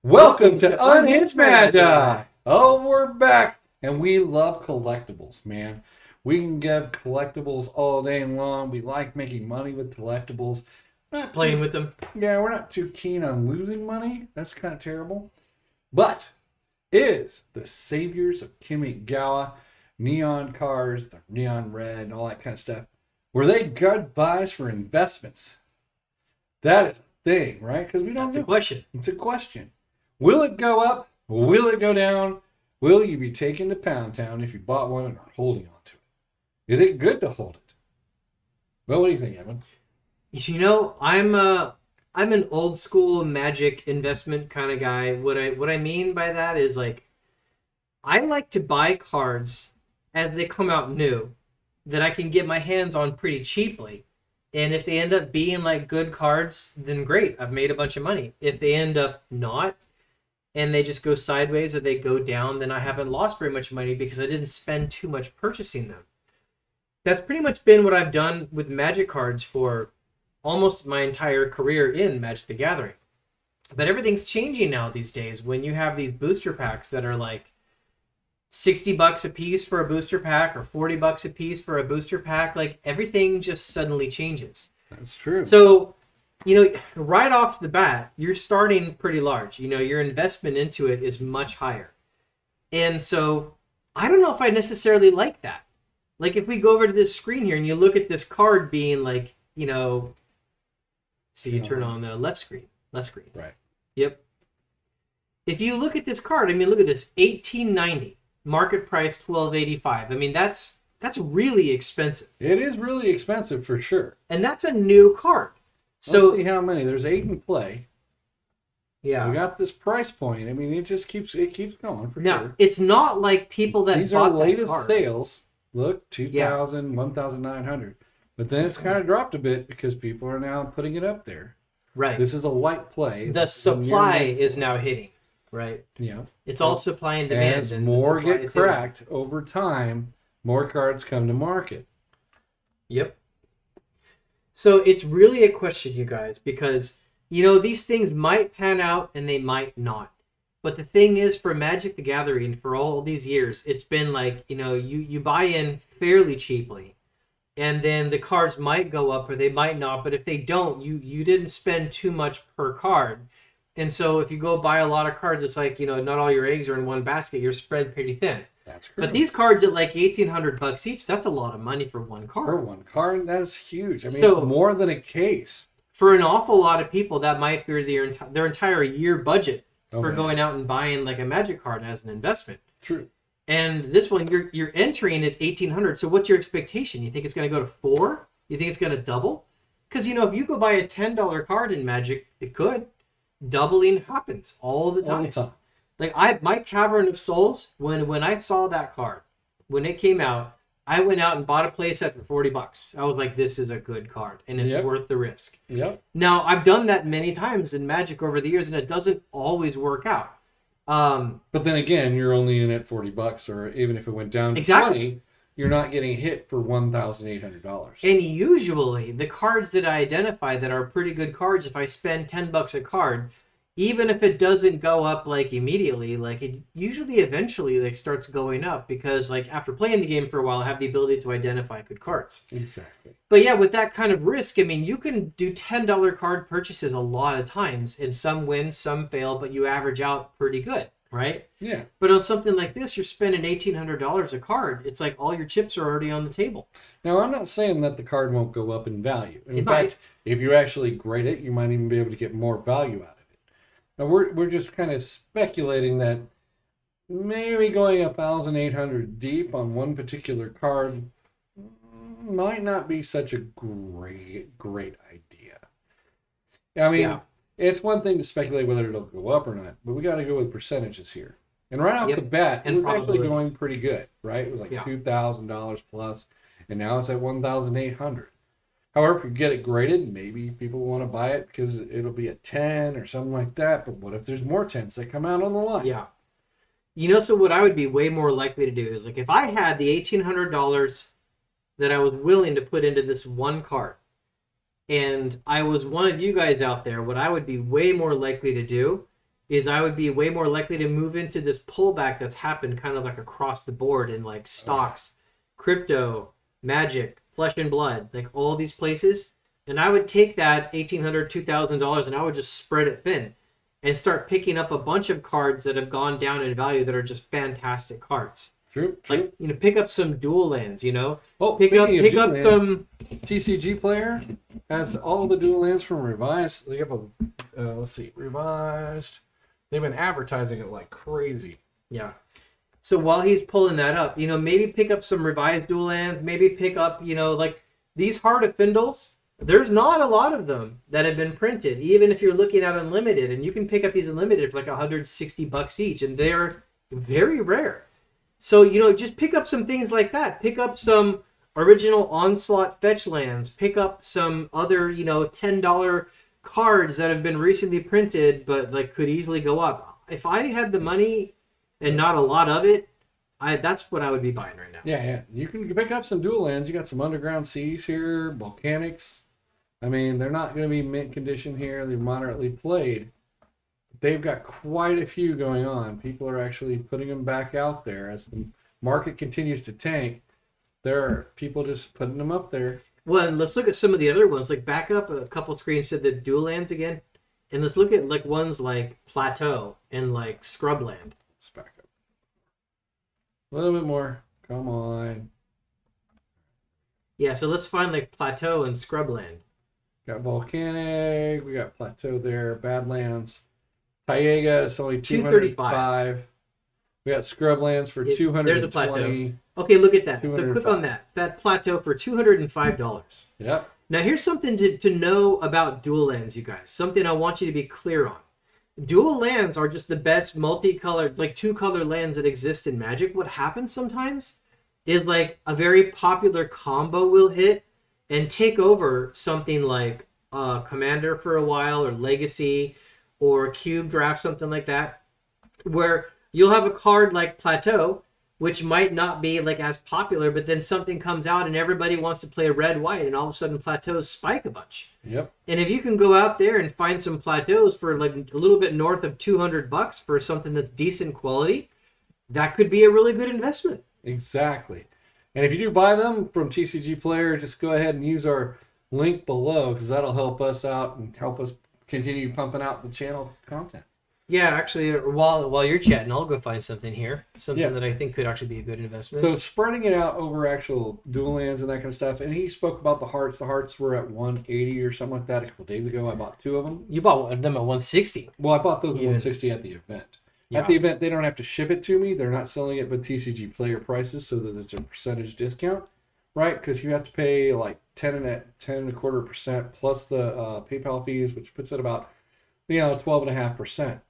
Welcome to Unhinged Magi. Oh, we're back, and we love collectibles, man. We can give collectibles all day long. We like making money with collectibles. Just playing with them. Yeah, we're not too keen on losing money. That's kind of terrible. But is the saviors of Kamigawa, neon cars, the neon red, and all that kind of stuff, were they good buys for investments? That is a thing, right? Because we don't know. That's a question. It's a question. Will it go up? Will it go down? Will you be taken to Pound Town if you bought one and are holding on to it? Is it good to hold it? Well, what do you think, Edwin? You know, I'm an old school Magic investment kind of guy. What I mean by that is I like to buy cards as they come out new that I can get my hands on pretty cheaply. And if they end up being good cards, then great, I've made a bunch of money. If they end up not, and they just go sideways or they go down, then I haven't lost very much money because I didn't spend too much purchasing them. That's pretty much been what I've done with Magic cards for almost my entire career in Magic the Gathering. But everything's changing now these days when you have these booster packs that are $60 a piece for a booster pack or $40 a piece for a booster pack. Everything just suddenly changes. That's true. So, right off the bat, you're starting pretty large. Your investment into it is much higher. And so I don't know if I necessarily like that. If we go over to this screen here and you look at this card being so you turn on the left screen. Right. Yep. If you look at this card, look at this, $18.90, market price $12.85. That's really expensive. It is really expensive for sure. And that's a new card. So let's see how many. There's 8 in play. Yeah. We got this price point. It just keeps going for now, sure. It's not like people that these bought are latest that card. sales. Look, 2,000, 1,900. But then it's kind of dropped a bit because people are now putting it up there. Right. This is a light play. The supply is now hitting. Right. Yeah. It's all supply and demand. As more get cracked over time, more cards come to market. Yep. So it's really a question, you guys, because, these things might pan out and they might not. But the thing is, for Magic the Gathering, for all these years, it's been you buy in fairly cheaply. And then the cards might go up or they might not. But if they don't, you didn't spend too much per card. And so if you go buy a lot of cards, it's not all your eggs are in one basket. You're spread pretty thin. That's correct. But these cards at $1,800 each, that's a lot of money for one card. For one card, that's huge. So, it's more than a case. For an awful lot of people, that might be their entire year budget for going out and buying a Magic card as an investment. True. And this one, you're entering at $1,800. So what's your expectation? You think it's going to go to $4? You think it's going to double? Because, if you go buy a $10 card in Magic, it could. Doubling happens all the time. My Cavern of Souls, when I saw that card, when it came out, I went out and bought a playset for $40. I was like, this is a good card, and it's worth the risk. Yep. Now, I've done that many times in Magic over the years, and it doesn't always work out. But then again, you're only in at $40, or even if it went down to $20, you're not getting hit for $1,800. And usually, the cards that I identify that are pretty good cards, if I spend $10 a card, even if it doesn't go up immediately, it usually eventually starts going up because after playing the game for a while, I have the ability to identify good cards. Exactly. But yeah, with that kind of risk, you can do $10 card purchases a lot of times, and some win, some fail, but you average out pretty good, right? Yeah. But on something like this, you're spending $1,800 a card. It's all your chips are already on the table. Now, I'm not saying that the card won't go up in value. In fact, might. if you actually grade it, you might even be able to get more value out of it. Now, we're just kind of speculating that maybe going 1,800 deep on one particular card might not be such a great idea. It's one thing to speculate whether it'll go up or not, but we got to go with percentages here. And right off the bat, it was actually going pretty good, right? It was $2,000 plus, and now it's at $1,800. However, if you get it graded, maybe people want to buy it because it'll be a 10 or something like that. But what if there's more 10s that come out on the line? Yeah. So what I would be way more likely to do is if I had the $1,800 that I was willing to put into this one card, and I was one of you guys out there, what I would be way more likely to do is I would be way more likely to move into this pullback that's happened kind of like across the board in like stocks, crypto, magic, flesh and blood, like all these places. And I would take that $1,800, $2,000 and I would just spread it thin and start picking up a bunch of cards that have gone down in value that are just fantastic cards. True. Like, pick up some dual lands, Oh, pick up some TCG Player has all the dual lands from Revised. They have a let's see, Revised. They've been advertising it like crazy. Yeah. So while he's pulling that up, maybe pick up some Revised dual lands, maybe pick up, like these Heart of Findles. There's not a lot of them that have been printed, even if you're looking at Unlimited, and you can pick up these Unlimited for like $160 each, and they're very rare. So, just pick up some things like that. Pick up some original Onslaught fetch lands. Pick up some other, $10 cards that have been recently printed, but like could easily go up. If I had the money and not a lot of it, that's what I would be buying right now. Yeah. You can pick up some dual lands. You got some Underground Seas here, Volcanics. I mean, they're not going to be mint condition here. They're moderately played. They've got quite a few going on. People are actually putting them back out there as the market continues to tank. There are people just putting them up there. Well, and let's look at some of the other ones. Like back up a couple screens to the dual lands again, and let's look at like ones like Plateau and like Scrubland. Let's back up a little bit more. Come on. Yeah, so let's find like Plateau and Scrubland. Got Volcanic. We got Plateau there. Badlands. Taiga is only $235. We got Scrublands for $220. There's a Plateau. Okay, look at that. So click on that. That Plateau for $205. Yep. Now here's something to know about dual lands, you guys. Something I want you to be clear on. Dual lands are just the best multicolored, like two-color lands that exist in Magic. What happens sometimes is like a very popular combo will hit and take over something like Commander for a while, or Legacy, or Cube Draft, something like that, where you'll have a card like Plateau, which might not be like as popular, but then something comes out and everybody wants to play red-white, and all of a sudden Plateaus spike a bunch. Yep. And if you can go out there and find some Plateaus for like a little bit north of $200 for something that's decent quality, that could be a really good investment. Exactly. And if you do buy them from TCG Player, just go ahead and use our link below, because that'll help us out and help us continue pumping out the channel content. Yeah, actually, while you're chatting, I'll go find something here. Something that I think could actually be a good investment. So spreading it out over actual dual lands and that kind of stuff. And he spoke about the hearts. The hearts were at 180 or something like that a couple of days ago. I bought 2 of them. You bought them at 160. Well, I bought those at 160 at the event. Yeah. At the event, they don't have to ship it to me. They're not selling it with TCG Player prices, so that it's a percentage discount, right? Because you have to pay like 10.25% plus the PayPal fees, which puts it about 12.5%.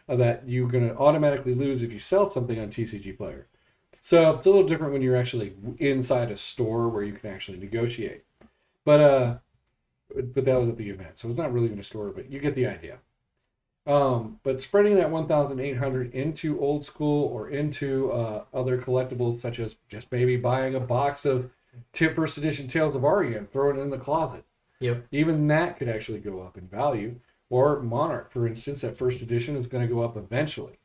That you're going to automatically lose if you sell something on TCG Player. So it's a little different when you're actually inside a store where you can actually negotiate. But that was at the event, so it's not really in a store, but you get the idea. But spreading that 1,800 into old school or into other collectibles, such as just maybe buying a box of first edition Tales of Aria and throw it in the closet. Yep. Even that could actually go up in value. Or Monarch, for instance, that first edition is going to go up eventually.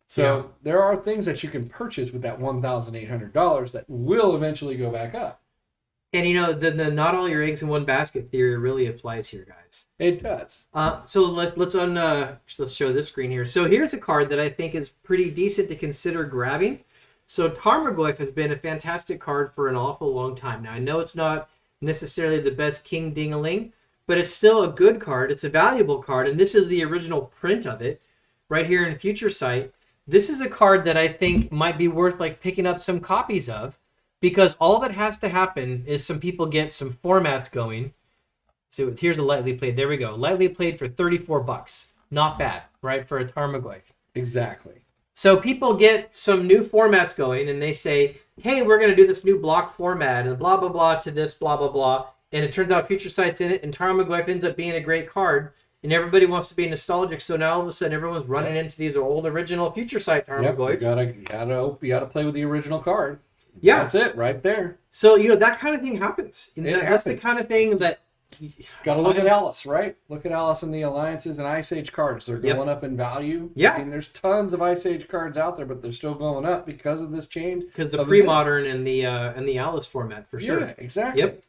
So there are things that you can purchase with that $1,800 that will eventually go back up. And the not all your eggs in one basket theory really applies here, guys. It does. So let's show this screen here. So here's a card that I think is pretty decent to consider grabbing. So Tarmogoyf has been a fantastic card for an awful long time now. I know it's not necessarily the best King Ding-a-ling, but it's still a good card. It's a valuable card, and this is the original print of it right here in Future Sight. This is a card that I think might be worth like picking up some copies of, because all that has to happen is some people get some formats going. So here's a lightly played. There we go. Lightly played for $34. Not bad, right, for a Tarmogoyf. Exactly. So people get some new formats going, and they say, hey, we're going to do this new block format, and blah, blah, blah, to this, blah, blah, blah. And it turns out Future Sight's in it, and Tarmogoyf ends up being a great card, and everybody wants to be nostalgic. So now all of a sudden, everyone's running into these old original Future Sight Tarmogoyfs. You gotta play with the original card. Yeah, that's it right there. So that kind of thing happens. That's the kind of thing that Got to look at Alice, right? Look at Alice and the Alliances and Ice Age cards. They're going up in value. Yeah. I mean, there's tons of Ice Age cards out there, but they're still going up because of this change. Because the pre-modern and the Alice format, for sure. Yeah, exactly. Yep.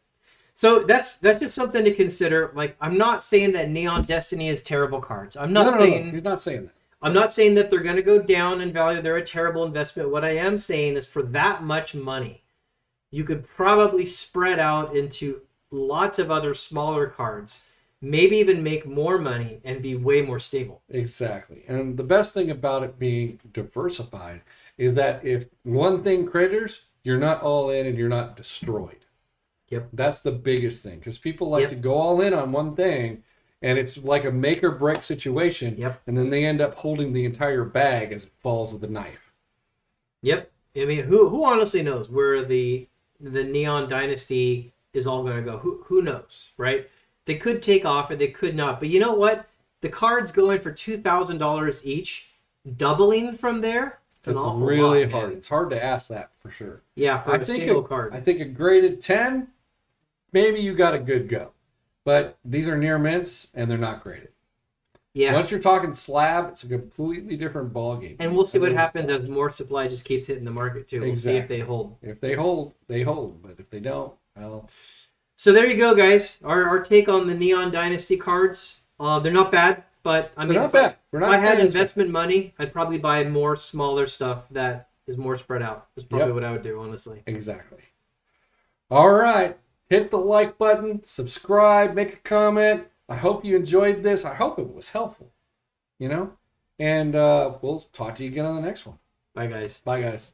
So that's just something to consider. Like, I'm not saying that Neon Destiny is terrible cards. I'm not saying... No. He's not saying that. I'm not saying that they're going to go down in value. They're a terrible investment. What I am saying is for that much money, you could probably spread out into lots of other smaller cards, maybe even make more money and be way more stable. Exactly. And the best thing about it being diversified is that if one thing critters, you're not all in and you're not destroyed. Yep. That's the biggest thing, because people like to go all in on one thing, and it's like a make or break situation. Yep. And then they end up holding the entire bag as it falls with a knife. Yep. I mean, who honestly knows where the Neon Dynasty is all going to go? Who knows, right? They could take off or they could not. But you know what? The cards going for $2,000 each, doubling from there, it's really hard. It's hard to ask that for sure. Yeah, for a single card. I think a graded 10, maybe you got a good go. But these are near mints, and they're not graded. Yeah. Once you're talking slab, it's a completely different ballgame. And we'll see what happens as more supply just keeps hitting the market, too. We'll see if they hold. If they hold, they hold. But if they don't, well... So there you go, guys. Our take on the Neon Dynasty cards. They're not bad, but I mean... They're not bad. If I had investment money, I'd probably buy more smaller stuff that is more spread out. That's probably what I would do, honestly. Exactly. All right. Hit the like button, subscribe, make a comment. I hope you enjoyed this. I hope it was helpful, And we'll talk to you again on the next one. Bye, guys. Bye, guys.